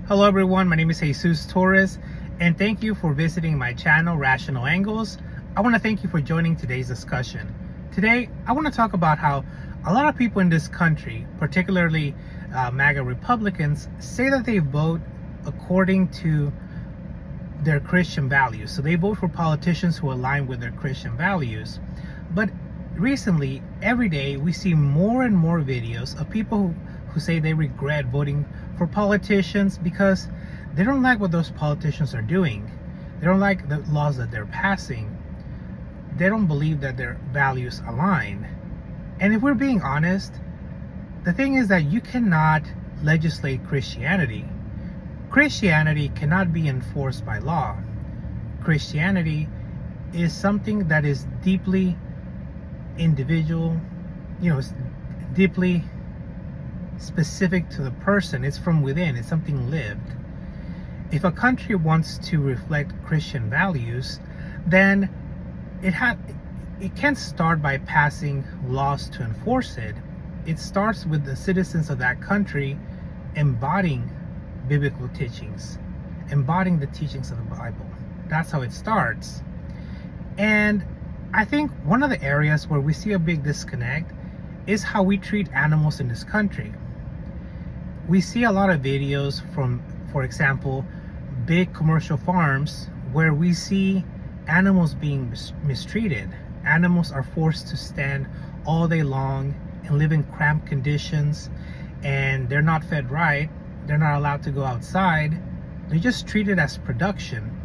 Hello everyone, my name is Jesus Torres, and thank you for visiting my channel, Rational Angles. I want to thank you for joining today's discussion. Today, I want to talk about how a lot of people in this country, particularly MAGA Republicans, say that they vote according to their Christian values. So they vote for politicians who align with their Christian values. But recently, every day, we see more and more videos of people who say they regret voting for politicians because they don't like what those politicians are doing. They don't like the laws that they're passing. They don't believe that their values align. And if we're being honest, the thing is that you cannot legislate Christianity. Christianity cannot be enforced by law. Christianity is something that is deeply individual, it's deeply specific to the person. It's from within. It's something lived. If a country wants to reflect Christian values, then it can't start by passing laws to enforce it. It starts with the citizens of that country embodying biblical teachings, embodying the teachings of the Bible. That's how it starts. And I think one of the areas where we see a big disconnect is how we treat animals in this country. We see a lot of videos from, for example, big commercial farms where we see animals being mistreated. Animals are forced to stand all day long and live in cramped conditions, and they're not fed right. They're not allowed to go outside. They're just treated as production.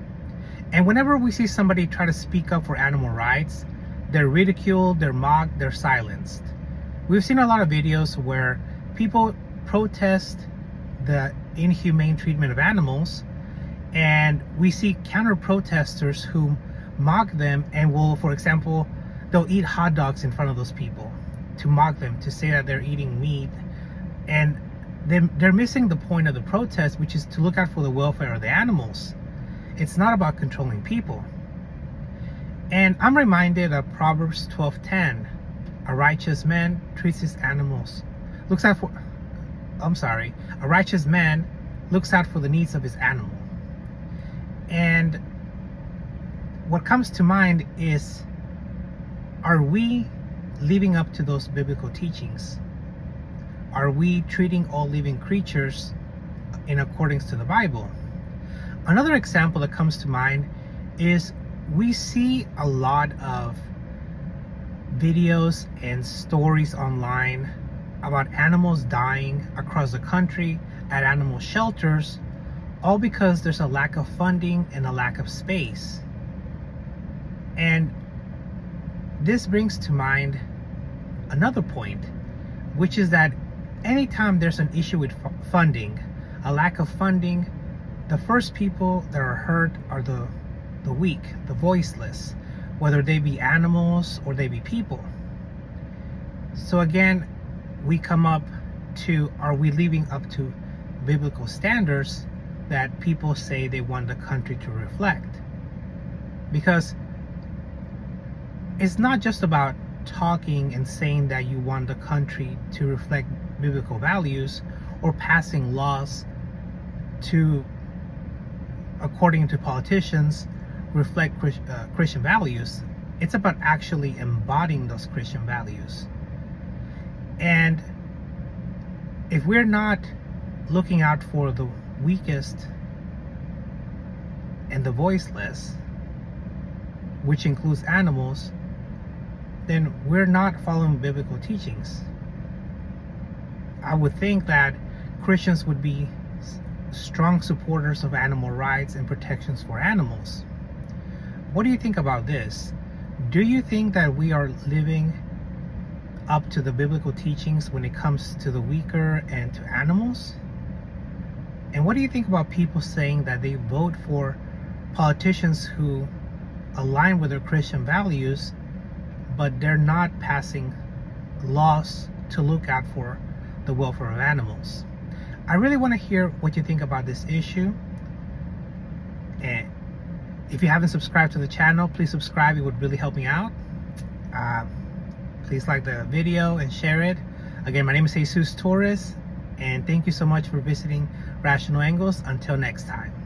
And whenever we see somebody try to speak up for animal rights, they're ridiculed, they're mocked, they're silenced. We've seen a lot of videos where people protest the inhumane treatment of animals, and we see counter protesters who mock them and will, for example, they'll eat hot dogs in front of those people to mock them, to say that they're eating meat. And they're missing the point of the protest, which is to look out for the welfare of the animals. It's not about controlling people. And I'm reminded of Proverbs 12:10. A righteous man treats his animals, a righteous man looks out for the needs of his animal. And what comes to mind is, are we living up to those biblical teachings? Are we treating all living creatures in accordance to the Bible? Another example that comes to mind is we see a lot of videos and stories online about animals dying across the country at animal shelters, all because there's a lack of funding and a lack of space. And this brings to mind another point, which is that anytime there's an issue with funding, a lack of funding, the first people that are hurt are the weak, the voiceless, whether they be animals or they be people. So again, we come up to, are we living up to biblical standards that people say they want the country to reflect? Because it's not just about talking and saying that you want the country to reflect biblical values or passing laws to, according to politicians, reflect Christian values. It's about actually embodying those Christian values. And if we're not looking out for the weakest and the voiceless, which includes animals, then we're not following biblical teachings. I would think that Christians would be strong supporters of animal rights and protections for animals. What do you think about this? Do you think that we are living up to the biblical teachings when it comes to the weaker and to animals? And what do you think about people saying that they vote for politicians who align with their Christian values, but they're not passing laws to look out for the welfare of animals? I really want to hear what you think about this issue. And if you haven't subscribed to the channel, please subscribe. It would really help me out. Please like the video and share it. Again, my name is Jesus Torres, and thank you so much for visiting Rational Angles. Until next time.